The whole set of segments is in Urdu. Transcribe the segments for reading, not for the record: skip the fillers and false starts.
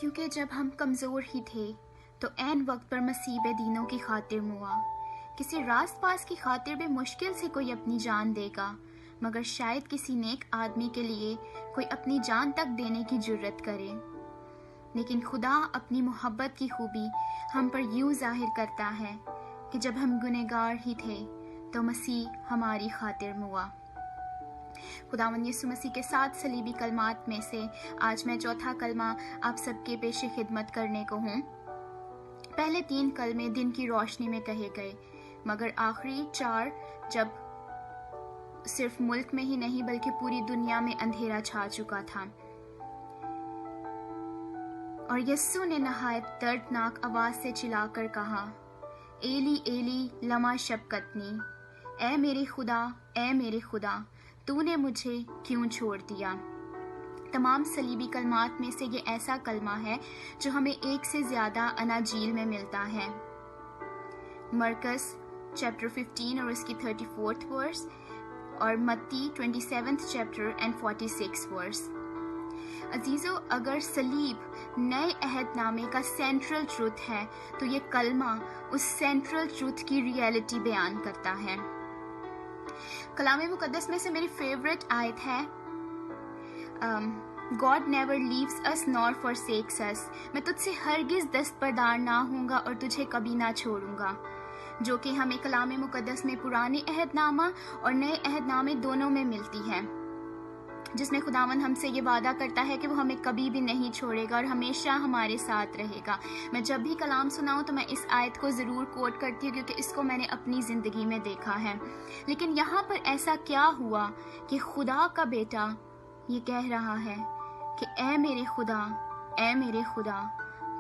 کیونکہ جب ہم کمزور ہی تھے تو عین وقت پر مسیح دینوں کی خاطر موا. کسی راست پاس کی خاطر بھی مشکل سے کوئی اپنی جان دے گا، مگر شاید کسی نیک آدمی کے لیے کوئی اپنی جان تک دینے کی جرت کرے. لیکن خدا اپنی محبت کی خوبی ہم پر یوں ظاہر کرتا ہے کہ جب ہم گنہگار ہی تھے تو مسیح ہماری خاطر موا. خداوند یسوع مسیح کے 7 صلیبی کلمات میں سے آج میں چوتھا کلمہ آپ سب کے پیش خدمت کرنے کو ہوں. پہلے 3 کلمے دن کی روشنی میں کہے گئے، مگر آخری 4 جب صرف ملک میں ہی نہیں بلکہ پوری دنیا میں اندھیرا چھا چکا تھا. اور یسوع نے نہایت دردناک آواز سے چلا کر کہا، ایلی ایلی لما شبقتنی، اے میرے خدا، اے میرے خدا، تو نے مجھے کیوں چھوڑ دیا. تمام صلیبی کلمات میں سے یہ ایسا کلمہ ہے جو ہمیں ایک سے زیادہ اناجیل میں ملتا ہے. مرکز چیپٹر 15 اور اس کی 34th ورس، اور متی 27th چیپٹر اینڈ 46 ورس. عزیزو، اگر صلیب نئے عہد نامے کا سینٹرل ٹروتھ ہے تو یہ کلمہ اس سینٹرل ٹروتھ کی ریئلٹی بیان کرتا ہے. کلام مقدس میں سے میری فیوریٹ آیت ہے God never leaves us nor forsakes us. میں تجھ سے ہرگز دستبردار نہ ہوں گا اور تجھے کبھی نہ چھوڑوں گا، جو کہ ہمیں کلام مقدس میں پرانے عہد نامہ اور نئے عہد نامے دونوں میں ملتی ہے، جس میں خداوند ہم سے یہ وعدہ کرتا ہے کہ وہ ہمیں کبھی بھی نہیں چھوڑے گا اور ہمیشہ ہمارے ساتھ رہے گا. میں جب بھی کلام سناؤں تو میں اس آیت کو ضرور کوٹ کرتی ہوں کیونکہ اس کو میں نے اپنی زندگی میں دیکھا ہے. لیکن یہاں پر ایسا کیا ہوا کہ خدا کا بیٹا یہ کہہ رہا ہے کہ اے میرے خدا، اے میرے خدا،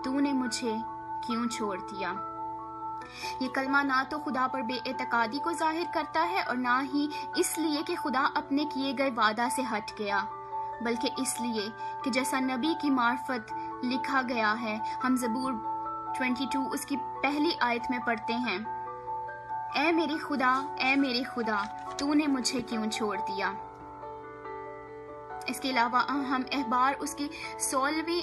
تو نے مجھے کیوں چھوڑ دیا. یہ کلمہ نہ تو خدا پر بے اعتقادی کو ظاہر کرتا ہے اور نہ ہی اس لیے کہ خدا اپنے کیے گئے وعدہ سے ہٹ گیا، بلکہ اس لیے کہ جیسا نبی کی معرفت لکھا گیا ہے. ہم زبور 22 اس کی پہلی آیت میں پڑھتے ہیں، اے میرے خدا، اے میرے خدا، تو نے مجھے کیوں چھوڑ دیا. اس کے علاوہ ہم اخبار اس کی 16ویں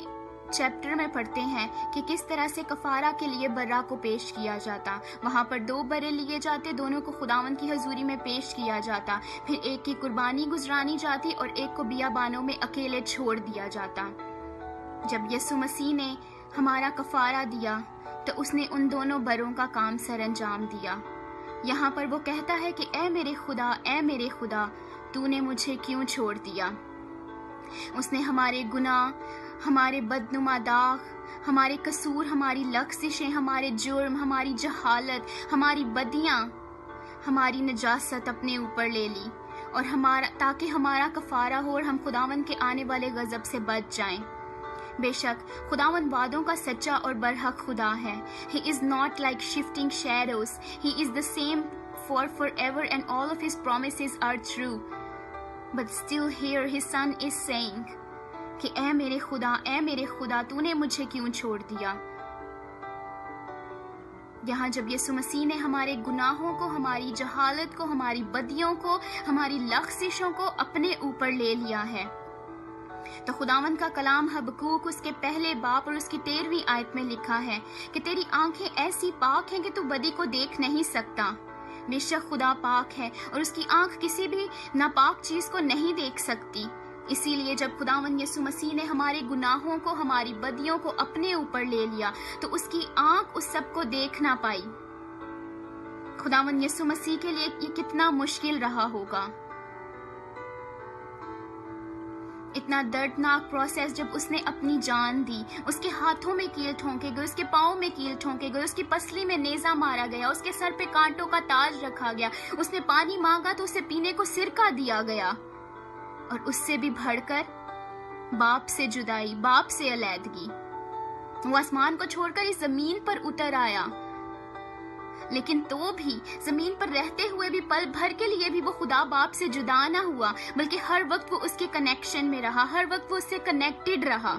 چیپٹر میں پڑھتے ہیں کہ کس طرح سے کفارہ کے لیے برہ کو پیش کیا جاتا. وہاں پر 2 برے لیے جاتے، دونوں کو خداوند کی حضوری میں پیش کیا جاتا، پھر ایک کی قربانی گزرانی جاتی اور ایک کو بیابانوں میں اکیلے چھوڑ دیا جاتا. جب یسوع مسیح نے ہمارا کفارہ دیا تو اس نے ان دونوں بروں کا کام سر انجام دیا. یہاں پر وہ کہتا ہے کہ اے میرے خدا، اے میرے خدا، تو نے مجھے کیوں چھوڑ دیا. اس نے ہمارے گناہ، ہمارے بدنما داغ، ہمارے قصور، ہماری لغزشیں، ہمارے جرم، ہماری جہالت، ہماری بدیاں، ہماری نجاست اپنے اوپر لے لی اور تاکہ ہمارا کفارہ ہو اور ہم خداوند کے آنے والے غضب سے بچ جائیں. بے شک خداوند وعدوں کا سچا اور برحق خدا ہے. He is not like shifting shadows. He is the same for forever and all of his promises are true. But still here his son is saying کہ اے میرے خدا، اے میرے خدا، تو نے مجھے کیوں چھوڑ دیا. یہاں جب یسوع مسیح نے ہمارے گناہوں کو، ہماری جہالت کو، ہماری بدیوں کو، ہماری لغزشوں کو اپنے اوپر لے لیا ہے، تو خداوند کا کلام حبقوق اس کے پہلے باب اور اس کی 13ویں آیت میں لکھا ہے کہ تیری آنکھیں ایسی پاک ہیں کہ تو بدی کو دیکھ نہیں سکتا. بے شک خدا پاک ہے اور اس کی آنکھ کسی بھی ناپاک چیز کو نہیں دیکھ سکتی. اسی لیے جب خداوند یسوع مسیح نے ہمارے گناہوں کو، ہماری بدیوں کو اپنے اوپر لے لیا تو اس کی آنکھ اس سب کو دیکھ نہ پائی. خداوند یسوع مسیح کے لیے یہ کتنا مشکل رہا ہوگا. اتنا دردناک پروسیس جب اس نے اپنی جان دی. اس کے ہاتھوں میں کیل ٹھونکے گئے، اس کے پاؤں میں کیل ٹھونکے گئے، اس کی پسلی میں نیزہ مارا گیا، اس کے سر پہ کانٹوں کا تاج رکھا گیا، اس نے پانی مانگا تو اسے پینے کو سرکہ دیا گیا، اور اس سے بھی بڑھ کر باپ سے جدائی، باپ سے علیحدگی. وہ آسمان کو چھوڑ کر اس زمین پر اتر آیا، لیکن تو بھی زمین پر رہتے ہوئے بھی پل بھر کے لیے بھی وہ خدا باپ سے جدا نہ ہوا، بلکہ ہر وقت وہ اس کے کنیکشن میں رہا، ہر وقت وہ اس سے کنیکٹڈ رہا.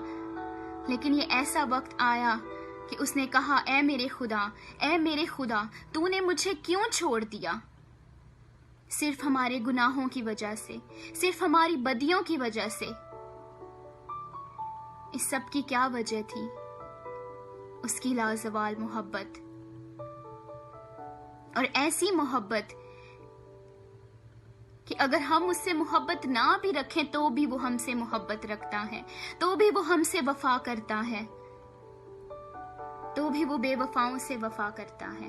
لیکن یہ ایسا وقت آیا کہ اس نے کہا، اے میرے خدا، اے میرے خدا، تو نے مجھے کیوں چھوڑ دیا. صرف ہمارے گناہوں کی وجہ سے، صرف ہماری بدیوں کی وجہ سے. اس سب کی کیا وجہ تھی؟ اس کی لازوال محبت، اور ایسی محبت کہ اگر ہم اس سے محبت نہ بھی رکھیں تو بھی وہ ہم سے محبت رکھتا ہے، تو بھی وہ ہم سے وفا کرتا ہے، تو بھی وہ بے وفاؤں سے وفا کرتا ہے۔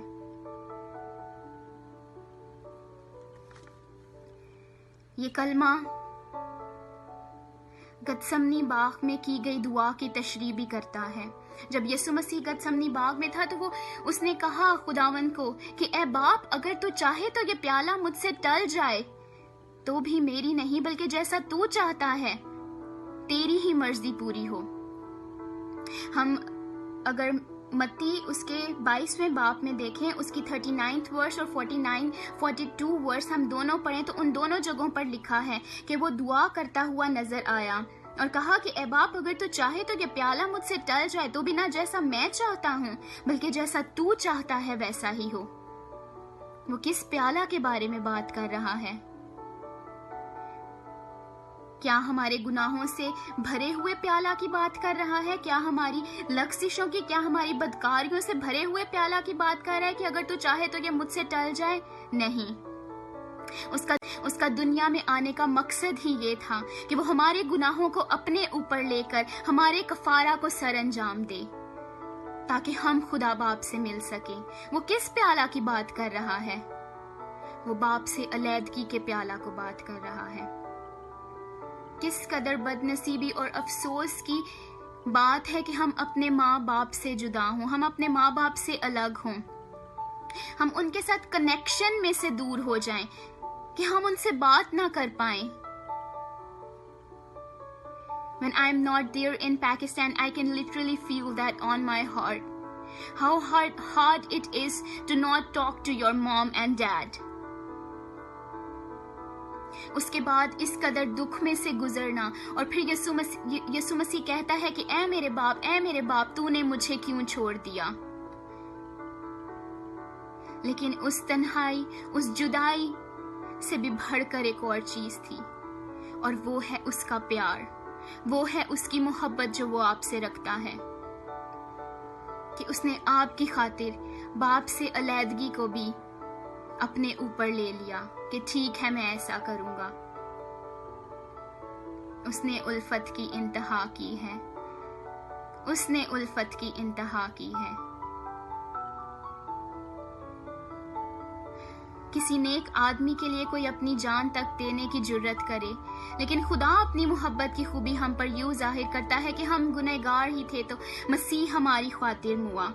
یہ کلمہ گتسمنی باغ میں کی گئی دعا کی تشریح بھی کرتا ہے۔ جب یسوع مسیح گتسمنی باغ میں تھا تو اس نے کہا خداوند کو کہ اے باپ، اگر تو چاہے تو یہ پیالہ مجھ سے ٹل جائے، تو بھی میری نہیں بلکہ جیسا تو چاہتا ہے تیری ہی مرضی پوری ہو۔ ہم اگر متی اس کے 22ویں باب میں دیکھیں، اس کی 39 ورس اور 42 ورس ہم دونوں پڑھیں تو ان دونوں جگہوں پر لکھا ہے کہ وہ دعا کرتا ہوا نظر آیا اور کہا کہ اے باپ، اگر تو چاہے تو یہ پیالہ مجھ سے ٹل جائے، تو بھی نہ جیسا میں چاہتا ہوں بلکہ جیسا تو چاہتا ہے ویسا ہی ہو۔ وہ کس پیالہ کے بارے میں بات کر رہا ہے؟ کیا ہمارے گناہوں سے بھرے ہوئے پیالہ کی بات کر رہا ہے؟ کیا ہماری لغزشوں کی، کیا ہماری بدکاریوں سے بھرے ہوئے پیالہ کی بات کر رہا ہے کہ اگر تو چاہے تو یہ مجھ سے ٹل جائے؟ نہیں، اس کا دنیا میں آنے کا مقصد ہی یہ تھا کہ وہ ہمارے گناہوں کو اپنے اوپر لے کر ہمارے کفارہ کو سر انجام دے تاکہ ہم خدا باپ سے مل سکیں۔ وہ کس پیالہ کی بات کر رہا ہے؟ وہ باپ سے علیحدگی کے پیالہ کو بات کر رہا ہے۔ کس قدر بد نصیبی اور افسوس کی بات ہے کہ ہم اپنے ماں باپ سے جدا ہوں، ہم اپنے ماں باپ سے الگ ہوں، ہم ان کے ساتھ کنیکشن میں سے دور ہو جائیں، کہ ہم ان سے بات نہ کر پائیں۔ When I'm not there in Pakistan, I can literally feel that on my heart. How hard it is to not talk to your mom and dad. اس کے بعد اس قدر دکھ میں سے گزرنا، اور پھر یسوع مسیح کہتا ہے کہ اے میرے باپ، تو نے مجھے کیوں چھوڑ دیا؟ لیکن اس تنہائی، اس جدائی سے بھی بڑھ کر ایک اور چیز تھی، اور وہ ہے اس کا پیار، وہ ہے اس کی محبت جو وہ آپ سے رکھتا ہے، کہ اس نے آپ کی خاطر باپ سے علیحدگی کو بھی اپنے اوپر لے لیا کہ ٹھیک ہے میں ایسا کروں گا۔ اس نے الفت کی انتہا کی ہے، اس نے الفت کی انتہا کی ہے۔ کسی نیک آدمی کے لیے کوئی اپنی جان تک دینے کی جرت کرے، لیکن خدا اپنی محبت کی خوبی ہم پر یوں ظاہر کرتا ہے کہ ہم گنہگار ہی تھے تو مسیح ہماری خاطر موا۔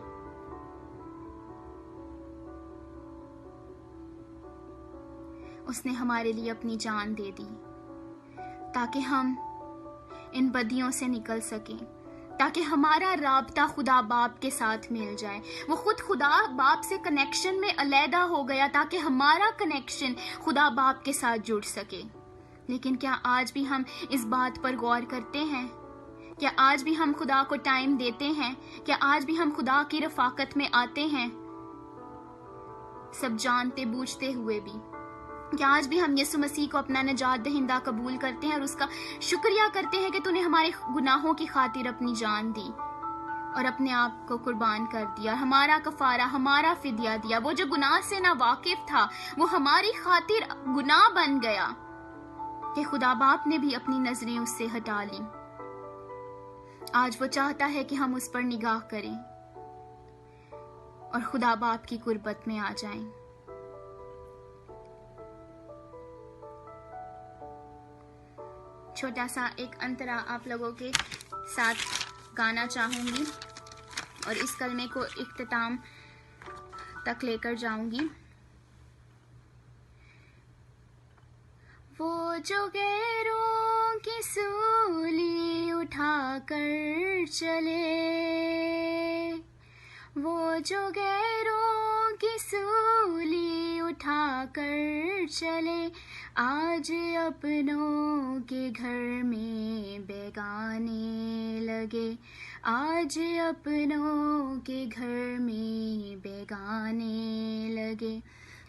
اس نے ہمارے لیے اپنی جان دے دی تاکہ ہم ان بدیوں سے نکل سکیں، تاکہ ہمارا رابطہ خدا باپ کے ساتھ مل جائے۔ وہ خود خدا باپ سے کنیکشن میں علیحدہ ہو گیا تاکہ ہمارا کنیکشن خدا باپ کے ساتھ جڑ سکے۔ لیکن کیا آج بھی ہم اس بات پر غور کرتے ہیں؟ کیا آج بھی ہم خدا کو ٹائم دیتے ہیں؟ کیا آج بھی ہم خدا کی رفاقت میں آتے ہیں، سب جانتے بوجھتے ہوئے بھی؟ کیا آج بھی ہم یسوع مسیح کو اپنا نجات دہندہ قبول کرتے ہیں اور اس کا شکریہ کرتے ہیں کہ تو نے ہمارے گناہوں کی خاطر اپنی جان دی اور اپنے آپ کو قربان کر دیا، ہمارا کفارہ، ہمارا فدیہ دیا؟ وہ جو گناہ سے نا واقف تھا وہ ہماری خاطر گناہ بن گیا کہ خدا باپ نے بھی اپنی نظریں اس سے ہٹا لی۔ آج وہ چاہتا ہے کہ ہم اس پر نگاہ کریں اور خدا باپ کی قربت میں آ جائیں۔ چھوٹا سا ایک انترا آپ لوگوں کے ساتھ گانا چاہوں گی اور اس کلمے کو اختتام تک لے کر جاؤں گی۔ وہ جو غیروں کی سولی اٹھا کر چلے، وہ جو غیروں کی سولی اٹھا کر چلے، آج اپنوں کے گھر میں بیگانے لگے، آج اپنوں کے گھر میں بیگانے لگے۔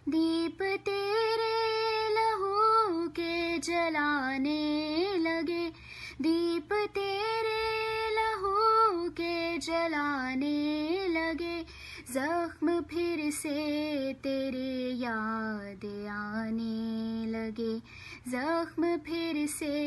دیپ تیرے لہو کے جلانے لگے، دیپ تیرے جلانے لگے، زخم پھر سے تیرے یاد آنے لگے، زخم پھر سے